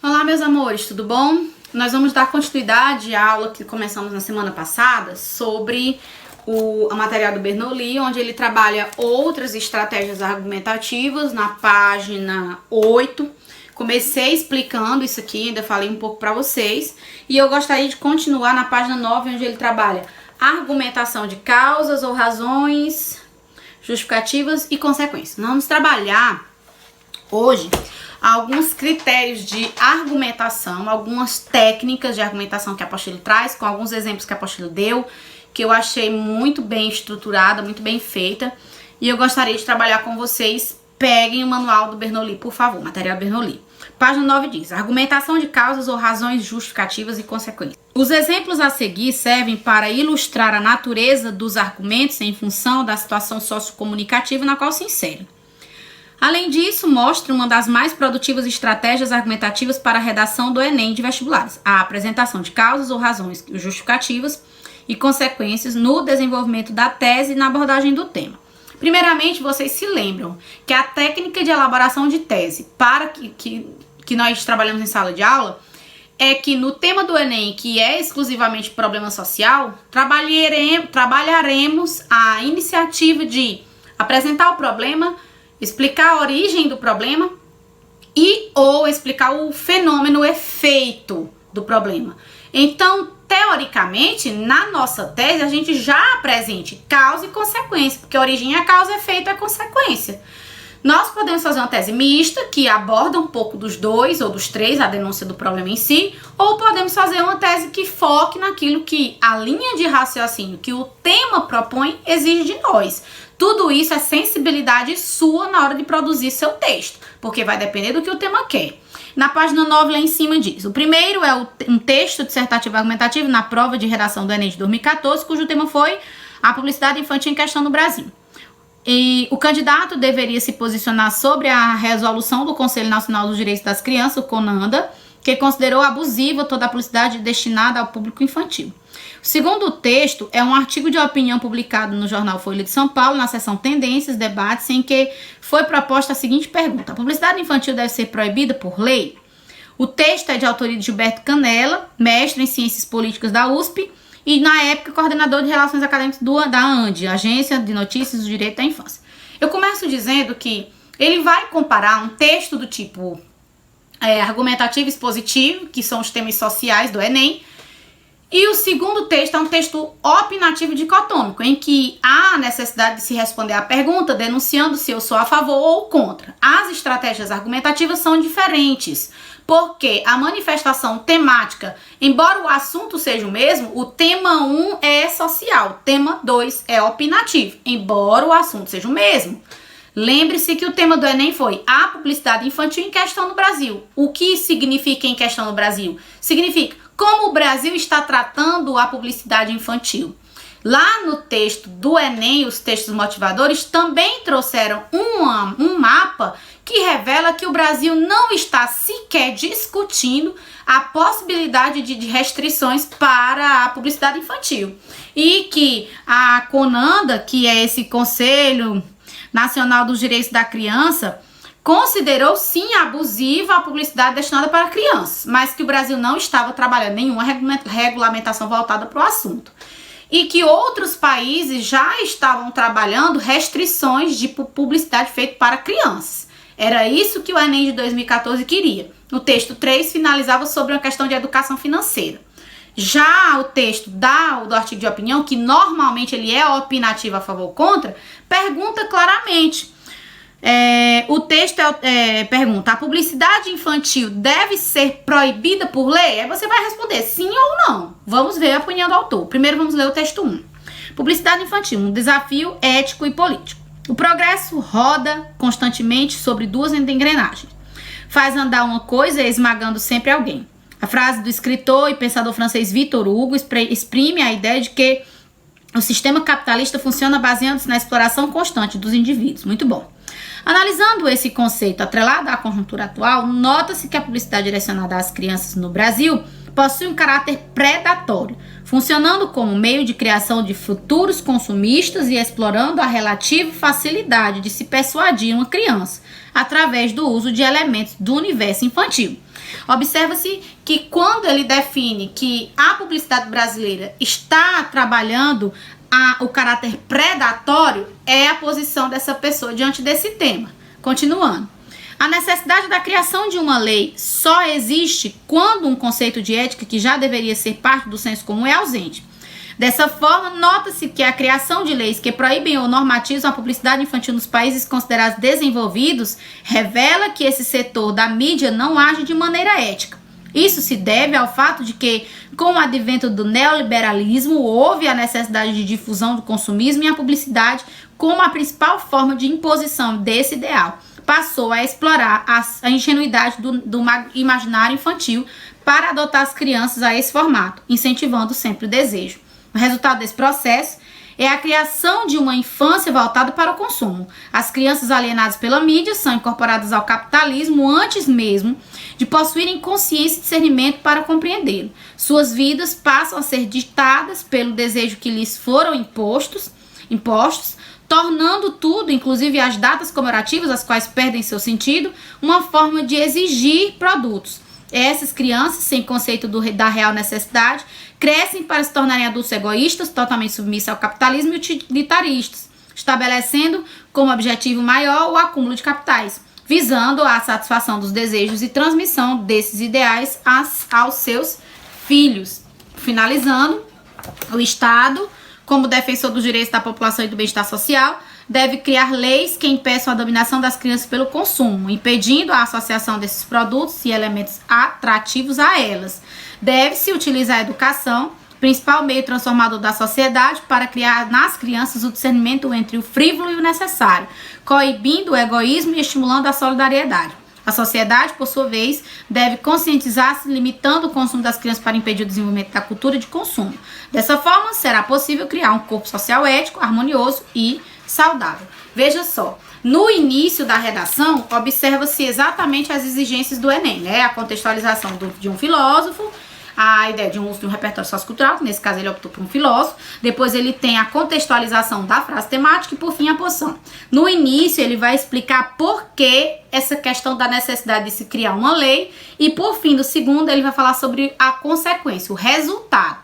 Olá, meus amores, tudo bom? Nós vamos dar continuidade à aula que começamos na semana passada sobre o material do Bernoulli, onde ele trabalha outras estratégias argumentativas na página 8. Comecei explicando isso aqui, ainda falei um pouco para vocês, e eu gostaria de continuar na página 9, onde ele trabalha argumentação de causas ou razões, justificativas e consequências. Nós vamos trabalhar hoje alguns critérios de argumentação, algumas técnicas de argumentação que a apostila traz, com alguns exemplos que a apostila deu, que eu achei muito bem estruturada, muito bem feita, e eu gostaria de trabalhar com vocês. Peguem o manual do Bernoulli, por favor, material Bernoulli. Página 9 diz: argumentação de causas ou razões justificativas e consequências. Os exemplos a seguir servem para ilustrar a natureza dos argumentos em função da situação sociocomunicativa na qual se inserem. Além disso, mostra uma das mais produtivas estratégias argumentativas para a redação do Enem de vestibulares: a apresentação de causas ou razões justificativas e consequências no desenvolvimento da tese e na abordagem do tema. Primeiramente, vocês se lembram que a técnica de elaboração de tese para que nós trabalhamos em sala de aula é que no tema do Enem, que é exclusivamente problema social, trabalharemos a iniciativa de apresentar o problema, explicar a origem do problema e ou explicar o fenômeno, o efeito do problema. Então, teoricamente, na nossa tese, a gente já apresente causa e consequência, porque a origem é causa, efeito é consequência. Nós podemos fazer uma tese mista, que aborda um pouco dos dois ou dos três, a denúncia do problema em si, ou podemos fazer uma tese que foque naquilo que a linha de raciocínio que o tema propõe exige de nós. Tudo isso é sensibilidade sua na hora de produzir seu texto, porque vai depender do que o tema quer. Na página 9, lá em cima, diz: o primeiro é um texto dissertativo argumentativo na prova de redação do Enem de 2014, cujo tema foi a publicidade infantil em questão no Brasil. E o candidato deveria se posicionar sobre a resolução do Conselho Nacional dos Direitos das Crianças, o CONANDA, que considerou abusiva toda a publicidade destinada ao público infantil. O segundo texto é um artigo de opinião publicado no jornal Folha de São Paulo, na seção Tendências, Debates, em que foi proposta a seguinte pergunta: a publicidade infantil deve ser proibida por lei? O texto é de autoria de Gilberto Canella, mestre em Ciências Políticas da USP e, na época, coordenador de Relações Acadêmicas da ANDI, Agência de Notícias do Direito da Infância. Eu começo dizendo que ele vai comparar um texto do tipo argumentativo e expositivo, que são os temas sociais do Enem, e o segundo texto é um texto opinativo dicotômico, em que há a necessidade de se responder à pergunta denunciando se eu sou a favor ou contra. As estratégias argumentativas são diferentes, porque a manifestação temática, embora o assunto seja o mesmo, o tema 1 é social, o tema 2 é opinativo, embora o assunto seja o mesmo. Lembre-se que o tema do Enem foi a publicidade infantil em questão no Brasil. O que significa em questão no Brasil? Significa como o Brasil está tratando a publicidade infantil. Lá no texto do Enem, os textos motivadores também trouxeram um mapa que revela que o Brasil não está sequer discutindo a possibilidade de restrições para a publicidade infantil. E que a CONANDA, que é esse Conselho Nacional dos Direitos da Criança, considerou sim abusiva a publicidade destinada para crianças, mas que o Brasil não estava trabalhando nenhuma regulamentação voltada para o assunto. E que outros países já estavam trabalhando restrições de publicidade feita para crianças. Era isso que o Enem de 2014 queria. No texto 3, finalizava sobre uma questão de educação financeira. Já o texto do artigo de opinião, que normalmente ele é opinativo a favor ou contra, pergunta claramente. O texto pergunta: a publicidade infantil deve ser proibida por lei? Aí você vai responder sim ou não. Vamos ver a opinião do autor. Primeiro vamos ler o texto 1. Publicidade infantil, um desafio ético e político. O progresso roda constantemente sobre duas engrenagens. Faz andar uma coisa esmagando sempre alguém. A frase do escritor e pensador francês Victor Hugo exprime a ideia de que o sistema capitalista funciona baseando-se na exploração constante dos indivíduos. Muito bom. Analisando esse conceito atrelado à conjuntura atual, nota-se que a publicidade direcionada às crianças no Brasil possui um caráter predatório, funcionando como meio de criação de futuros consumistas e explorando a relativa facilidade de se persuadir uma criança através do uso de elementos do universo infantil. Observa-se que quando ele define que a publicidade brasileira está trabalhando o caráter predatório, é a posição dessa pessoa diante desse tema. Continuando. A necessidade da criação de uma lei só existe quando um conceito de ética que já deveria ser parte do senso comum é ausente. Dessa forma, nota-se que a criação de leis que proíbem ou normatizam a publicidade infantil nos países considerados desenvolvidos revela que esse setor da mídia não age de maneira ética. Isso se deve ao fato de que, com o advento do neoliberalismo, houve a necessidade de difusão do consumismo e a publicidade, como a principal forma de imposição desse ideal, passou a explorar a ingenuidade do imaginário infantil para adotar as crianças a esse formato, incentivando sempre o desejo. O resultado desse processo é a criação de uma infância voltada para o consumo. As crianças alienadas pela mídia são incorporadas ao capitalismo antes mesmo de possuírem consciência e discernimento para compreendê-lo. Suas vidas passam a ser ditadas pelo desejo que lhes foram impostos, tornando tudo, inclusive as datas comemorativas, as quais perdem seu sentido, uma forma de exigir produtos. Essas crianças, sem conceito da real necessidade, crescem para se tornarem adultos egoístas, totalmente submissos ao capitalismo e utilitaristas, estabelecendo como objetivo maior o acúmulo de capitais, visando a satisfação dos desejos e transmissão desses ideais aos seus filhos. Finalizando, o Estado, como defensor dos direitos da população e do bem-estar social, deve criar leis que impeçam a dominação das crianças pelo consumo, impedindo a associação desses produtos e elementos atrativos a elas. Deve-se utilizar a educação, principal meio transformador da sociedade, para criar nas crianças o discernimento entre o frívolo e o necessário, coibindo o egoísmo e estimulando a solidariedade. A sociedade, por sua vez, deve conscientizar-se, limitando o consumo das crianças para impedir o desenvolvimento da cultura de consumo. Dessa forma, será possível criar um corpo social ético, harmonioso e saudável. Veja só, no início da redação, observa-se exatamente as exigências do Enem, né? A contextualização de um filósofo, a ideia de um uso de um repertório sociocultural, que nesse caso ele optou por um filósofo, depois ele tem a contextualização da frase temática e por fim a posição. No início ele vai explicar por que essa questão da necessidade de se criar uma lei e por fim do segundo ele vai falar sobre a consequência, o resultado.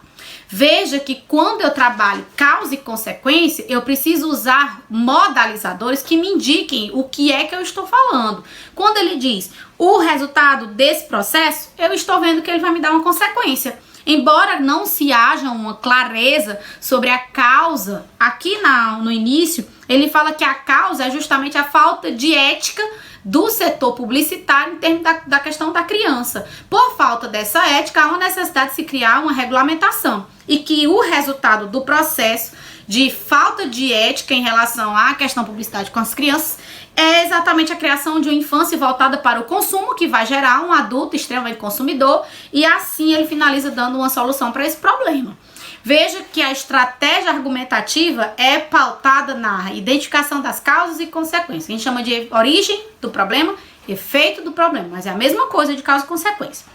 Veja que quando eu trabalho causa e consequência, eu preciso usar modalizadores que me indiquem o que é que eu estou falando. Quando ele diz o resultado desse processo, eu estou vendo que ele vai me dar uma consequência. Embora não se haja uma clareza sobre a causa, aqui no início, ele fala que a causa é justamente a falta de ética do setor publicitário em termos da questão da criança. Por falta dessa ética, há uma necessidade de se criar uma regulamentação e que o resultado do processo de falta de ética em relação à questão publicidade com as crianças é exatamente a criação de uma infância voltada para o consumo, que vai gerar um adulto extremamente consumidor, e assim ele finaliza dando uma solução para esse problema. Veja que a estratégia argumentativa é pautada na identificação das causas e consequências. A gente chama de origem do problema, efeito do problema, mas é a mesma coisa de causa e consequência.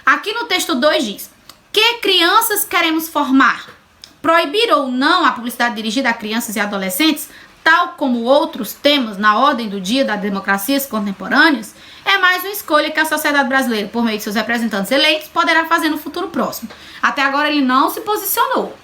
Aqui no texto 2 diz: que crianças queremos formar? Proibir ou não a publicidade dirigida a crianças e adolescentes, tal como outros temas na ordem do dia das democracias contemporâneas, é mais uma escolha que a sociedade brasileira, por meio de seus representantes eleitos, poderá fazer no futuro próximo. Até agora ele não se posicionou.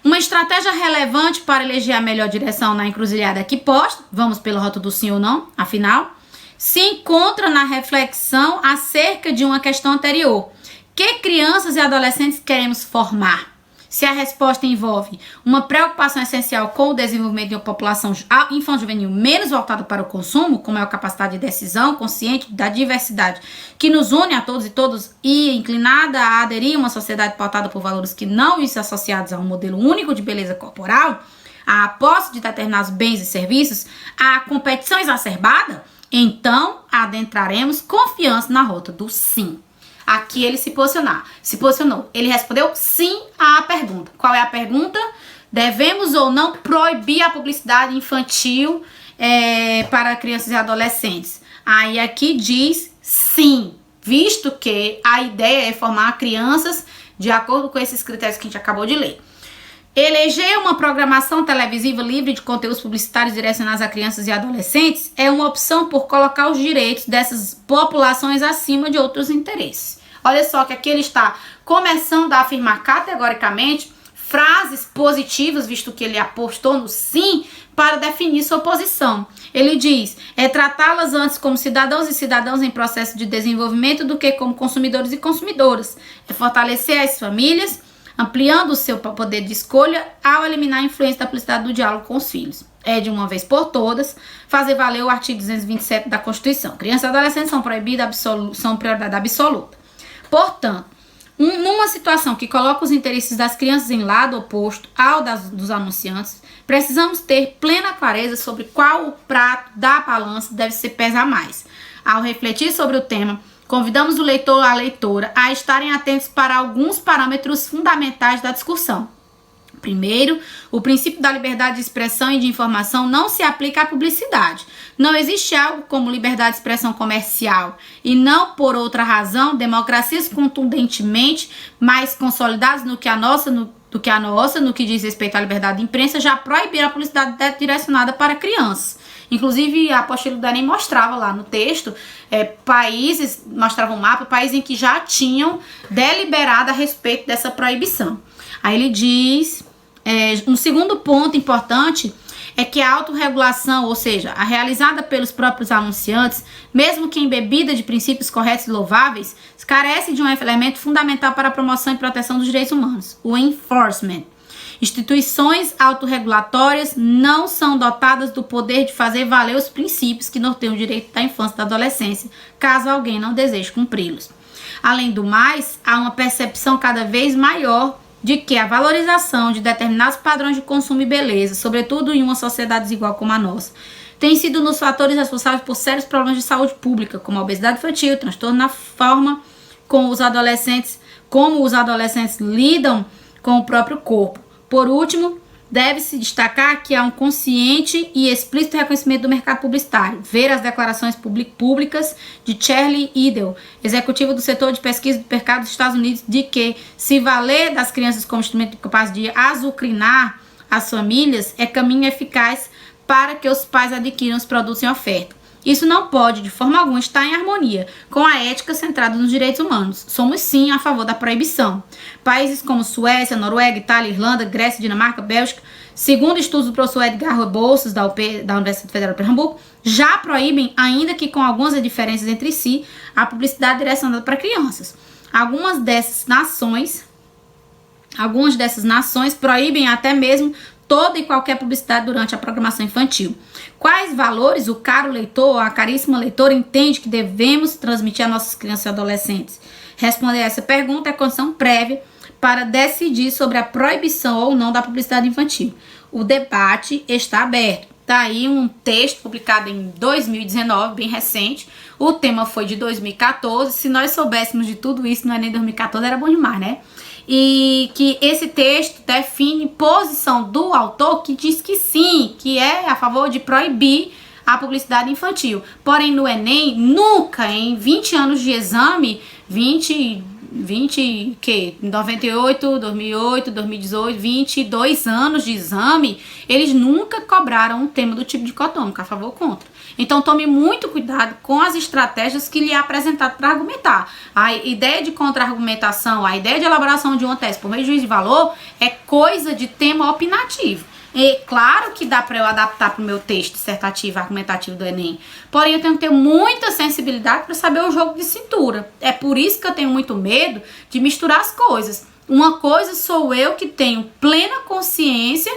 Uma estratégia relevante para eleger a melhor direção na encruzilhada aqui posta, vamos pelo rótulo do sim ou não, afinal, se encontra na reflexão acerca de uma questão anterior. Que crianças e adolescentes queremos formar? Se a resposta envolve uma preocupação essencial com o desenvolvimento de uma população infanto-juvenil menos voltada para o consumo, como é a capacidade de decisão consciente da diversidade que nos une a todos e todas e inclinada a aderir a uma sociedade pautada por valores que não estão associados a um modelo único de beleza corporal, a posse de determinados bens e serviços, a competição exacerbada, então adentraremos confiança na rota do sim. Aqui ele se posicionou. Ele respondeu sim à pergunta. Qual é a pergunta? Devemos ou não proibir a publicidade infantil para crianças e adolescentes? Aí aqui diz sim. visto que a ideia é formar crianças de acordo com esses critérios que a gente acabou de ler. Eleger uma programação televisiva livre de conteúdos publicitários direcionados a crianças e adolescentes é uma opção por colocar os direitos dessas populações acima de outros interesses. Olha só que aqui ele está começando a afirmar categoricamente frases positivas, visto que ele apostou no sim, para definir sua posição. Ele diz, tratá-las antes como cidadãos e cidadãs em processo de desenvolvimento do que como consumidores e consumidoras. É fortalecer as famílias, ampliando o seu poder de escolha ao eliminar a influência da publicidade do diálogo com os filhos. É, de uma vez por todas, fazer valer o artigo 227 da Constituição. Crianças e adolescentes são proibidas, são prioridade absoluta. Portanto, numa situação que coloca os interesses das crianças em lado oposto ao dos anunciantes, precisamos ter plena clareza sobre qual o prato da balança deve se pesar mais. Ao refletir sobre o tema, convidamos o leitor ou a leitora a estarem atentos para alguns parâmetros fundamentais da discussão. Primeiro, o princípio da liberdade de expressão e de informação não se aplica à publicidade. Não existe algo como liberdade de expressão comercial e não por outra razão, democracias contundentemente mais consolidadas no que a nossa, no que diz respeito à liberdade de imprensa, já proibiram a publicidade direcionada para crianças. Inclusive, a apostila do Enem mostrava lá no texto, países, mostrava um mapa, países em que já tinham deliberado a respeito dessa proibição. Aí ele diz, um segundo ponto importante é que a autorregulação, ou seja, a realizada pelos próprios anunciantes, mesmo que embebida de princípios corretos e louváveis, carece de um elemento fundamental para a promoção e proteção dos direitos humanos, o enforcement. Instituições autorregulatórias não são dotadas do poder de fazer valer os princípios que norteiam o direito da infância e da adolescência, caso alguém não deseje cumpri-los. Além do mais, há uma percepção cada vez maior de que a valorização de determinados padrões de consumo e beleza, sobretudo em uma sociedade desigual como a nossa, tem sido um dos fatores responsáveis por sérios problemas de saúde pública, como a obesidade infantil, transtorno na forma como os adolescentes lidam com o próprio corpo. Por último, deve-se destacar que há um consciente e explícito reconhecimento do mercado publicitário. Ver as declarações públicas de Charlie Idle, executivo do setor de pesquisa do mercado dos Estados Unidos, de que se valer das crianças como instrumento capaz de azucrinar as famílias é caminho eficaz para que os pais adquiram os produtos em oferta. Isso não pode, de forma alguma, estar em harmonia com a ética centrada nos direitos humanos. Somos, sim, a favor da proibição. Países como Suécia, Noruega, Itália, Irlanda, Grécia, Dinamarca, Bélgica, segundo estudos do professor Edgar Rebouças, da Universidade Federal de Pernambuco, já proíbem, ainda que com algumas diferenças entre si, a publicidade direcionada para crianças. Algumas dessas nações proíbem até mesmo toda e qualquer publicidade durante a programação infantil. Quais valores o caro leitor ou a caríssima leitora entende que devemos transmitir a nossas crianças e adolescentes? Responder a essa pergunta é condição prévia para decidir sobre a proibição ou não da publicidade infantil. O debate está aberto. Tá aí um texto publicado em 2019, bem recente. O tema foi de 2014. Se nós soubéssemos de tudo isso no Enem 2014, era bom demais, né? E que esse texto define posição do autor que diz que sim, que é a favor de proibir a publicidade infantil. Porém, no Enem, nunca em 20 anos de exame, 98, 2008, 2018, 22 anos de exame, eles nunca cobraram um tema do tipo dicotômico, a favor ou contra. Então tome muito cuidado com as estratégias que lhe é apresentado para argumentar. A ideia de contra-argumentação, a ideia de elaboração de uma tese por meio de juízo de valor é coisa de tema opinativo. E claro que dá para eu adaptar para o meu texto dissertativo, argumentativo do Enem. Porém, eu tenho que ter muita sensibilidade para saber o jogo de cintura. É por isso que eu tenho muito medo de misturar as coisas. Uma coisa sou eu que tenho plena consciência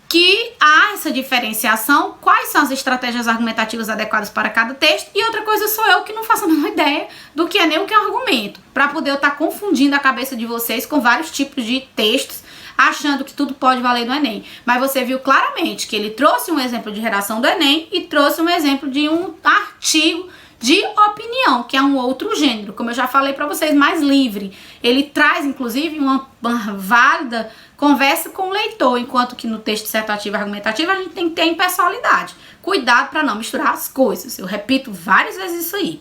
que há essa diferenciação, quais são as estratégias argumentativas adequadas para cada texto, e outra coisa sou eu que não faço a menor ideia do que é nem o que é um argumento, para poder eu estar confundindo a cabeça de vocês com vários tipos de textos, achando que tudo pode valer no Enem. Mas você viu claramente que ele trouxe um exemplo de redação do Enem e trouxe um exemplo de um artigo de opinião, que é um outro gênero, como eu já falei para vocês, mais livre. Ele traz, inclusive, uma válida conversa com o leitor, enquanto que no texto dissertativo e argumentativo a gente tem que ter impessoalidade. Cuidado para não misturar as coisas. Eu repito várias vezes isso aí.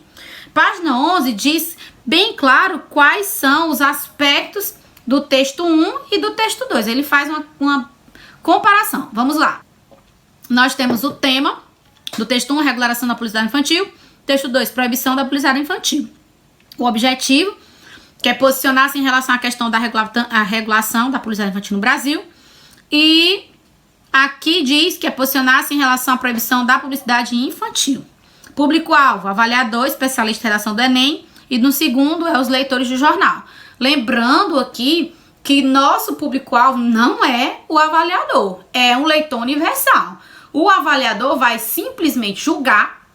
Página 11 diz bem claro quais são os aspectos do texto 1 e do texto 2. Ele faz uma comparação. Vamos lá. Nós temos o tema do texto 1, regulação da publicidade infantil. Texto 2, proibição da publicidade infantil. O objetivo, que é posicionar-se em relação à questão da regulação da publicidade infantil no Brasil. E aqui diz que é posicionar-se em relação à proibição da publicidade infantil. Público-alvo, avaliador, especialista em redação do Enem. E no segundo é os leitores do jornal. Lembrando aqui que nosso público-alvo não é o avaliador, é um leitor universal. O avaliador vai simplesmente julgar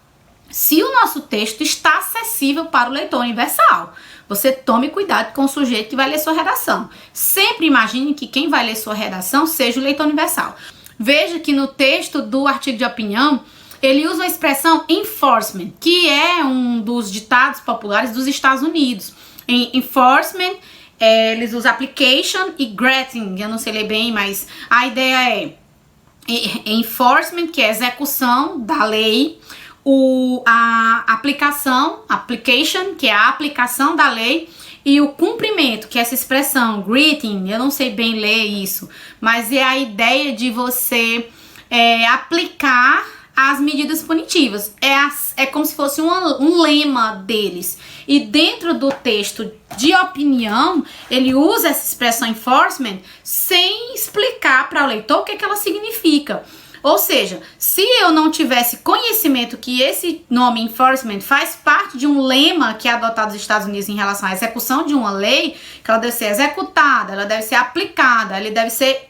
se o nosso texto está acessível para o leitor universal. Você tome cuidado com o sujeito que vai ler sua redação. Sempre imagine que quem vai ler sua redação seja o leitor universal. Veja que no texto do artigo de opinião, ele usa a expressão enforcement, que é um dos ditados populares dos Estados Unidos. Em enforcement, eles usam application e granting, eu não sei ler bem, mas a ideia é enforcement, que é execução da lei, a aplicação, application, que é a aplicação da lei, e o cumprimento, que é essa expressão, greeting, eu não sei bem ler isso, mas é a ideia de você aplicar as medidas punitivas. É como se fosse um lema deles. E dentro do texto de opinião, ele usa essa expressão enforcement sem explicar para o leitor o que ela significa. Ou seja, se eu não tivesse conhecimento que esse nome enforcement faz parte de um lema que é adotado nos Estados Unidos em relação à execução de uma lei, que ela deve ser executada, ela deve ser aplicada, ela deve ser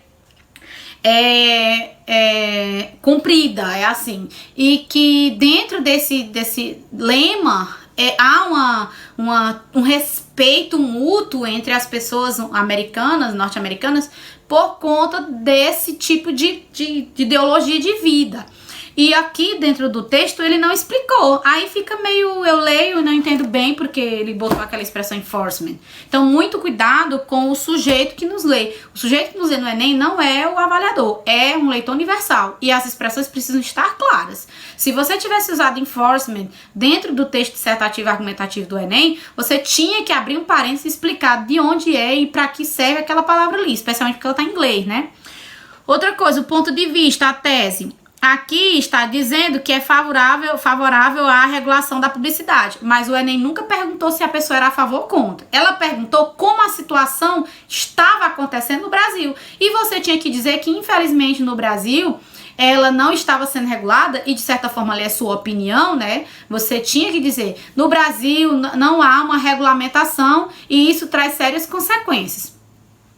cumprida, é assim. E que dentro desse lema há um respeito mútuo entre as pessoas americanas, norte-americanas, por conta desse tipo de ideologia de vida. E aqui dentro do texto ele não explicou. Aí fica meio, eu leio e não entendo bem porque ele botou aquela expressão enforcement. Então muito cuidado com o sujeito que nos lê. O sujeito que nos lê no Enem não é o avaliador, é um leitor universal. E as expressões precisam estar claras. Se você tivesse usado enforcement dentro do texto dissertativo e argumentativo do Enem, você tinha que abrir um parênteses e explicar de onde é e para que serve aquela palavra ali, especialmente porque ela está em inglês, né? Outra coisa, o ponto de vista, a tese. Aqui está dizendo que é favorável à regulação da publicidade, mas o Enem nunca perguntou se a pessoa era a favor ou contra. Ela perguntou como a situação estava acontecendo no Brasil. E você tinha que dizer que, infelizmente, no Brasil, ela não estava sendo regulada e, de certa forma, ali é sua opinião, né? Você tinha que dizer, no Brasil não há uma regulamentação e isso traz sérias consequências.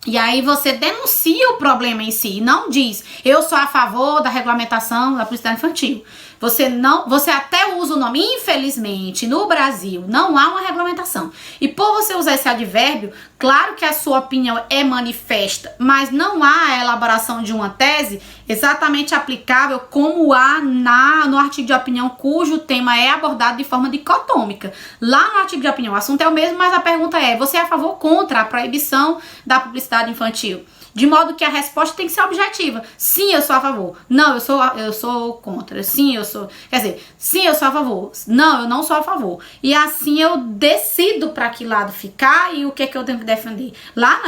E aí você denuncia o problema em si, não diz, eu sou a favor da regulamentação da publicidade infantil. Você até usa o nome, infelizmente, no Brasil, não há uma regulamentação. E por você usar esse advérbio, claro que a sua opinião é manifesta, mas não há a elaboração de uma tese exatamente aplicável como há no artigo de opinião, cujo tema é abordado de forma dicotômica. Lá no artigo de opinião, o assunto é o mesmo, mas a pergunta é, você é a favor ou contra a proibição da publicidade infantil? De modo que a resposta tem que ser objetiva. Sim, eu sou a favor. Não, eu sou contra. Sim, eu sou... Quer dizer, sim, eu sou a favor. Não, eu não sou a favor. E assim eu decido para que lado ficar e o que é que eu tenho que defender. Lá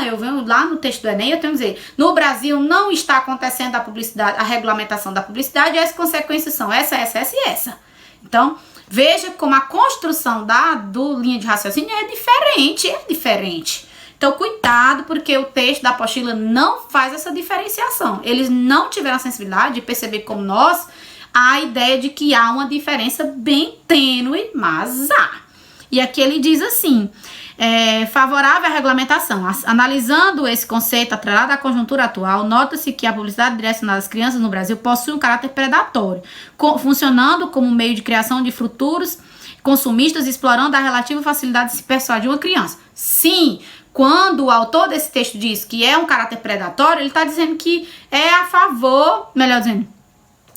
no texto do Enem eu tenho que dizer, no Brasil não está acontecendo a regulamentação da publicidade e as consequências são essa e essa. Então, veja como a construção do linha de raciocínio é diferente. Então, cuidado, porque o texto da apostila não faz essa diferenciação. Eles não tiveram a sensibilidade de perceber como nós a ideia de que há uma diferença bem tênue, mas há. E aqui ele diz assim, favorável à regulamentação. Analisando esse conceito atrelado à conjuntura atual, nota-se que a publicidade direcionada às crianças no Brasil possui um caráter predatório, funcionando como meio de criação de futuros consumistas, explorando a relativa facilidade de se persuadir uma criança. Sim, quando o autor desse texto diz que é um caráter predatório, ele está dizendo que é a favor, melhor dizendo,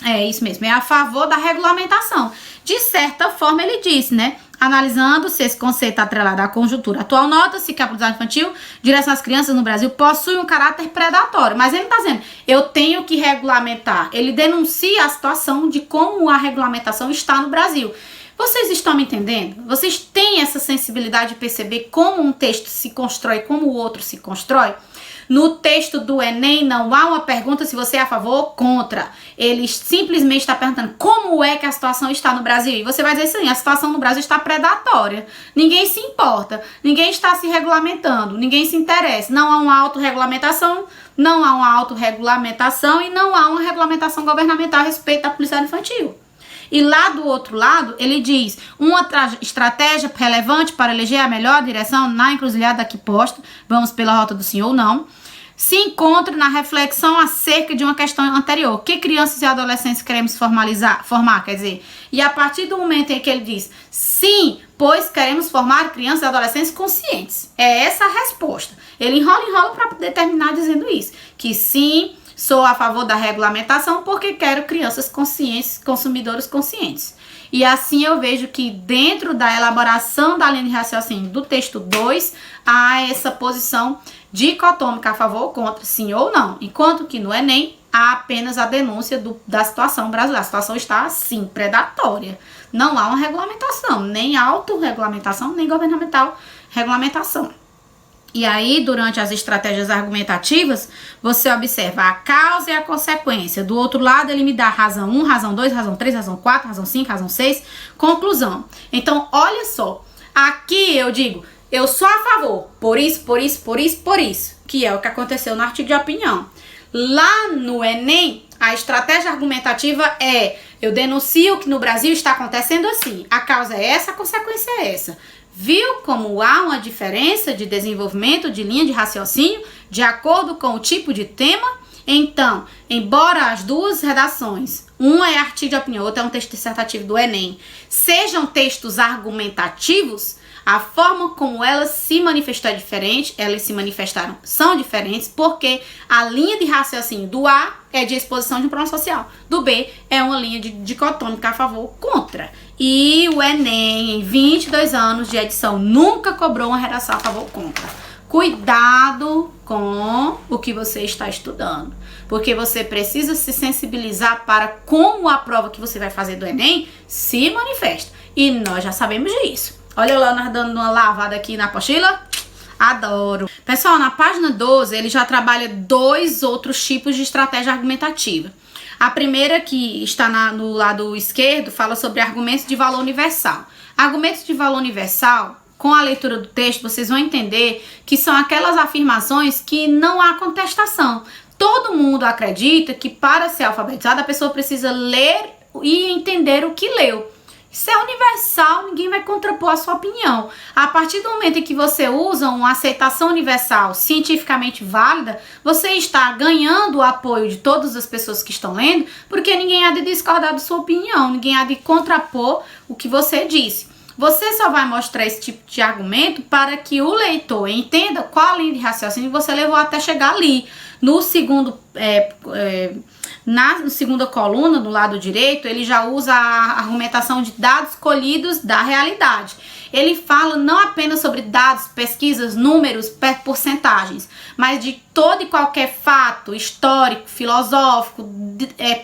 é isso mesmo, é a favor da regulamentação. De certa forma, ele disse, né? Analisando-se esse conceito atrelado à conjuntura atual, nota-se que a publicidade infantil, direção às crianças no Brasil, possui um caráter predatório. Mas ele não está dizendo, eu tenho que regulamentar. Ele denuncia a situação de como a regulamentação está no Brasil. Vocês estão me entendendo? Vocês têm essa sensibilidade de perceber como um texto se constrói, como o outro se constrói? No texto do Enem não há uma pergunta se você é a favor ou contra. Ele simplesmente está perguntando como é que a situação está no Brasil. E você vai dizer assim, a situação no Brasil está predatória. Ninguém se importa, ninguém está se regulamentando, ninguém se interessa. Não há uma autorregulamentação, não há uma autorregulamentação e não há uma regulamentação governamental a respeito da publicidade infantil. E lá do outro lado, ele diz, uma estratégia relevante para eleger a melhor direção na encruzilhada aqui posta, vamos pela rota do sim ou não, se encontra na reflexão acerca de uma questão anterior. Que crianças e adolescentes queremos formar, quer dizer, e a partir do momento em que ele diz, sim, pois queremos formar crianças e adolescentes conscientes. É essa a resposta. Ele enrola para determinar dizendo isso, que sim, sou a favor da regulamentação porque quero crianças conscientes, consumidores conscientes. E assim eu vejo que dentro da elaboração da linha de raciocínio do texto 2, há essa posição dicotômica a favor ou contra, sim ou não. Enquanto que no Enem, há apenas a denúncia da situação brasileira. A situação está, assim, predatória. Não há uma regulamentação, nem autorregulamentação, nem governamental regulamentação. E aí, durante as estratégias argumentativas, você observa a causa e a consequência. Do outro lado, ele me dá razão 1, razão 2, razão 3, razão 4, razão 5, razão 6, conclusão. Então, olha só, aqui eu digo, eu sou a favor, por isso, que é o que aconteceu no artigo de opinião. Lá no Enem, a estratégia argumentativa é, eu denuncio que no Brasil está acontecendo assim, a causa é essa, a consequência é essa. Viu como há uma diferença de desenvolvimento de linha de raciocínio de acordo com o tipo de tema? Então, embora as duas redações, uma é artigo de opinião, outra é um texto dissertativo do Enem, sejam textos argumentativos, a forma como elas se manifestam é diferente, elas se manifestaram, são diferentes, porque a linha de raciocínio do A é de exposição de um problema social, do B é uma linha dicotômica a favor ou contra. E o Enem, em 22 anos de edição, nunca cobrou uma redação a favor ou contra. Cuidado com o que você está estudando, porque você precisa se sensibilizar para como a prova que você vai fazer do Enem se manifesta. E nós já sabemos disso. Olha lá, nós dando uma lavada aqui na apostila. Adoro. Pessoal, na página 12, ele já trabalha 2 outros tipos de estratégia argumentativa. A primeira, que está no lado esquerdo, fala sobre argumentos de valor universal. Argumentos de valor universal, com a leitura do texto, vocês vão entender que são aquelas afirmações que não há contestação. Todo mundo acredita que para ser alfabetizado a pessoa precisa ler e entender o que leu. Isso é universal, ninguém vai contrapor a sua opinião. A partir do momento em que você usa uma aceitação universal cientificamente válida, você está ganhando o apoio de todas as pessoas que estão lendo, porque ninguém há de discordar da sua opinião, ninguém há de contrapor o que você disse. Você só vai mostrar esse tipo de argumento para que o leitor entenda qual a linha de raciocínio você levou até chegar ali. No segundo, na segunda coluna, do lado direito, ele já usa a argumentação de dados colhidos da realidade. Ele fala não apenas sobre dados, pesquisas, números, porcentagens, mas de todo e qualquer fato histórico, filosófico,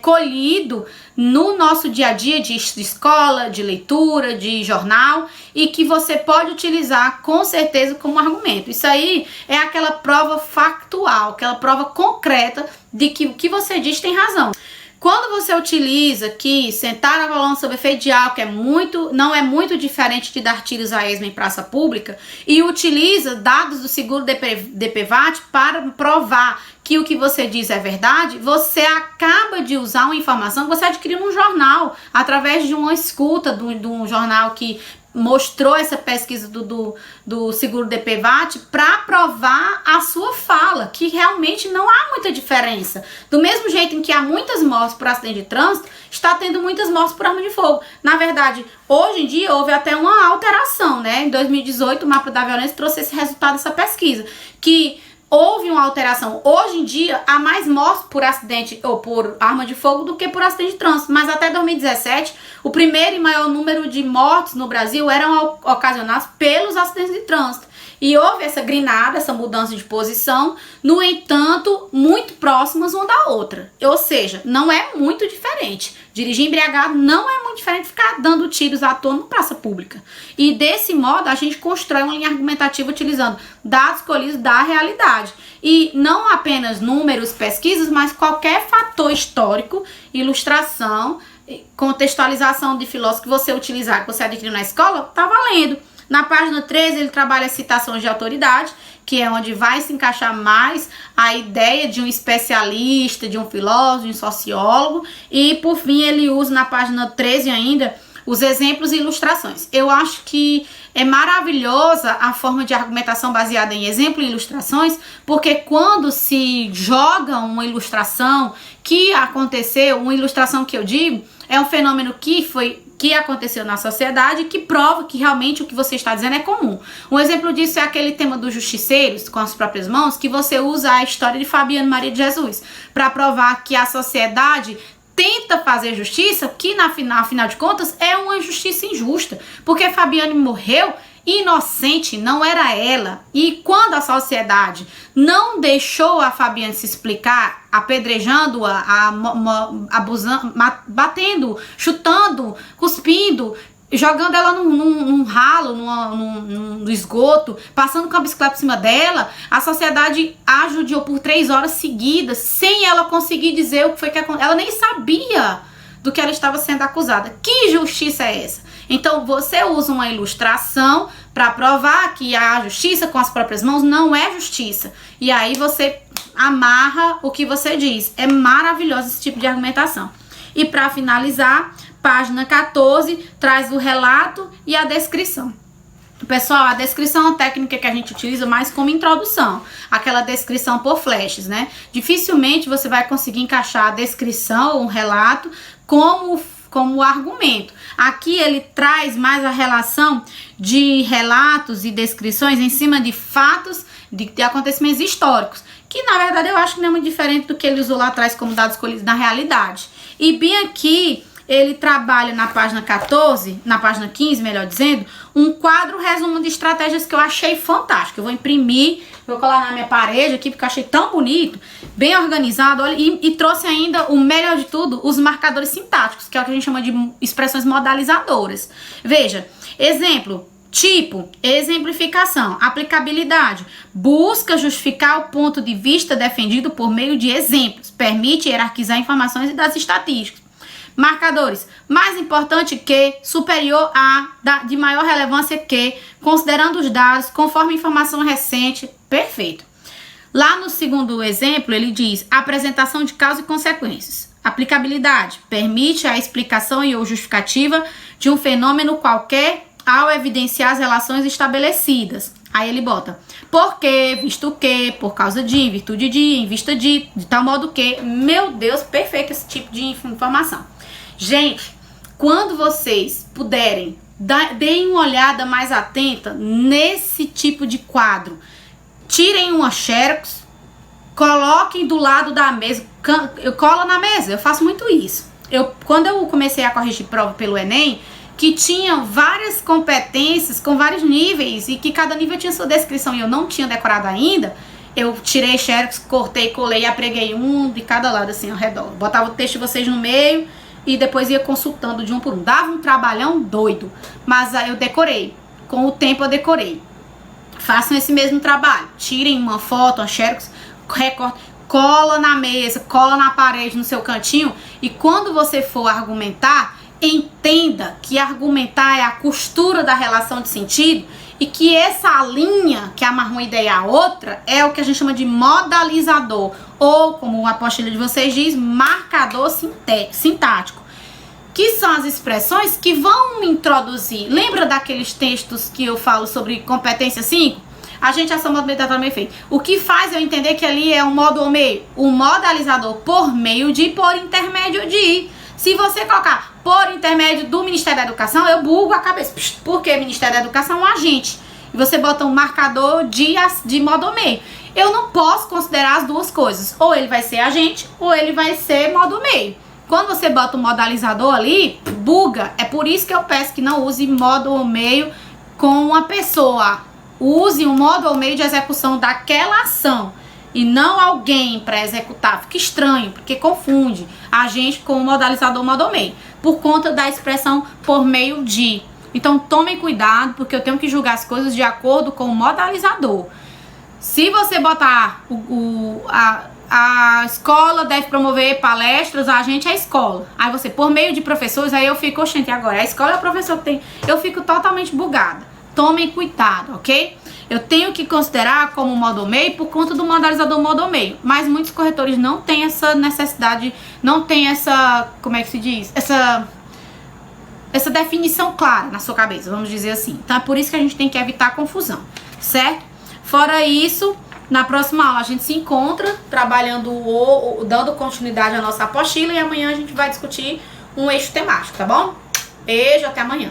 colhido no nosso dia a dia de escola, de leitura, de jornal, e que você pode utilizar com certeza como argumento. Isso aí é aquela prova factual, aquela prova concreta de que o que você diz tem razão. Quando você utiliza que sentar na balança sobre efeito de álcool não é muito diferente de dar tiros a esmo em praça pública, e utiliza dados do seguro DPVAT para provar que o que você diz é verdade, você acaba de usar uma informação que você adquiriu num jornal, através de uma escuta de um jornal que mostrou essa pesquisa do seguro DPVAT para provar a sua fala, que realmente não há muita diferença. Do mesmo jeito em que há muitas mortes por acidente de trânsito, está tendo muitas mortes por arma de fogo. Na verdade, hoje em dia houve até uma alteração, né? Em 2018, o Mapa da Violência trouxe esse resultado dessa pesquisa, que houve uma alteração. Hoje em dia, há mais mortes por acidente ou por arma de fogo do que por acidente de trânsito. Mas até 2017, o primeiro e maior número de mortes no Brasil eram ocasionados pelos acidentes de trânsito. E houve essa grinada, essa mudança de posição, no entanto, muito próximas uma da outra. Ou seja, não é muito diferente. Dirigir embriagado não é muito diferente de ficar dando tiros à toa na praça pública. E desse modo, a gente constrói uma linha argumentativa utilizando dados colhidos da realidade. E não apenas números, pesquisas, mas qualquer fator histórico, ilustração, contextualização de filósofo que você utilizar, que você adquiriu na escola, tá valendo. Na página 13, ele trabalha citações de autoridade, que é onde vai se encaixar mais a ideia de um especialista, de um filósofo, de um sociólogo. E, por fim, ele usa na página 13 ainda os exemplos e ilustrações. Eu acho que é maravilhosa a forma de argumentação baseada em exemplo e ilustrações, porque quando se joga uma ilustração que aconteceu, uma ilustração que eu digo, é um fenômeno que aconteceu na sociedade, que prova que realmente o que você está dizendo é comum. Um exemplo disso é aquele tema dos justiceiros com as próprias mãos, que você usa a história de Fabiano Maria de Jesus para provar que a sociedade tenta fazer justiça, que afinal de contas é uma justiça injusta, porque Fabiano morreu inocente, não era ela. E quando a sociedade não deixou a Fabiane se explicar, apedrejando-a, abusando, batendo, chutando, cuspindo, jogando ela num ralo, no esgoto, passando com a bicicleta por cima dela, a sociedade a judiou por 3 horas seguidas, sem ela conseguir dizer o que foi que aconteceu. Ela nem sabia do que ela estava sendo acusada. Que justiça é essa? Então, você usa uma ilustração para provar que a justiça com as próprias mãos não é justiça. E aí você amarra o que você diz. É maravilhoso esse tipo de argumentação. E para finalizar, página 14 traz o relato e a descrição. Pessoal, a descrição é uma técnica que a gente utiliza mais como introdução, aquela descrição por flashes, né? Dificilmente você vai conseguir encaixar a descrição ou um relato como argumento. Aqui ele traz mais a relação de relatos e descrições em cima de fatos, de acontecimentos históricos, que na verdade eu acho que não é muito diferente do que ele usou lá atrás como dados colhidos na realidade. E bem aqui ele trabalha na página 14, na página 15, melhor dizendo, um quadro resumo de estratégias que eu achei fantástico. Eu vou imprimir, vou colar na minha parede aqui, porque eu achei tão bonito, bem organizado, olha, e trouxe ainda, o melhor de tudo, os marcadores sintáticos, que é o que a gente chama de expressões modalizadoras. Veja, exemplo, tipo, exemplificação, aplicabilidade, busca justificar o ponto de vista defendido por meio de exemplos, permite hierarquizar informações e dados estatísticos. Marcadores, mais importante que, superior a, de maior relevância que, considerando os dados, conforme informação recente, perfeito. Lá no segundo exemplo, ele diz, apresentação de causa e consequências. Aplicabilidade, permite a explicação e ou justificativa de um fenômeno qualquer ao evidenciar as relações estabelecidas. Aí ele bota, por quê, visto que, por causa de, em virtude de, em vista de tal modo que. Meu Deus, perfeito esse tipo de informação. Gente, quando vocês puderem, deem uma olhada mais atenta nesse tipo de quadro. Tirem uma xerox, coloquem do lado da mesa, eu colo na mesa, eu faço muito isso. Quando eu comecei a corrigir prova pelo Enem, que tinham várias competências com vários níveis e que cada nível tinha sua descrição e eu não tinha decorado ainda, eu tirei xerox, cortei, colei e apreguei um de cada lado assim ao redor. Botava o texto de vocês no meio e depois ia consultando de um por um. Dava um trabalhão doido, mas aí eu decorei. Com o tempo eu decorei. Façam esse mesmo trabalho. Tirem uma foto, uma xerox, recorte, cola na mesa, cola na parede, no seu cantinho. E quando você for argumentar, entenda que argumentar é a costura da relação de sentido e que essa linha que amarra uma ideia à outra é o que a gente chama de modalizador, ou, como a apostila de vocês diz, marcador sintático, que são as expressões que vão introduzir. Lembra daqueles textos que eu falo sobre competência 5? A gente ação modo também feito. O que faz eu entender que ali é um modo ou meio? O modalizador por meio de, por intermédio de. Se você colocar por intermédio do Ministério da Educação, eu bugo a cabeça. Porque o Ministério da Educação é um agente. E você bota um marcador de modo ou meio. Eu não posso considerar as duas coisas. Ou ele vai ser agente, ou ele vai ser modo ou meio. Quando você bota um modalizador ali, buga. É por isso que eu peço que não use modo ou meio com uma pessoa. use um modo ou meio de execução daquela ação e não alguém para executar. Fica estranho, porque confunde a gente com o modalizador modo ou meio, por conta da expressão por meio de. Então tomem cuidado, porque eu tenho que julgar as coisas de acordo com o modalizador. Se você botar a escola deve promover palestras, a gente é a escola. Aí você, por meio de professores, aí eu fico, oxente, agora a escola é o professor que tem. Eu fico totalmente bugada. Tomem cuidado, ok? Eu tenho que considerar como modo ou meio por conta do modalizador modo ou meio. Mas muitos corretores não têm essa necessidade, não tem essa, como é que se diz? Essa definição clara na sua cabeça, vamos dizer assim. Então é por isso que a gente tem que evitar confusão, certo? Fora isso, na próxima aula a gente se encontra trabalhando dando continuidade à nossa apostila e amanhã a gente vai discutir um eixo temático, tá bom? Beijo, até amanhã.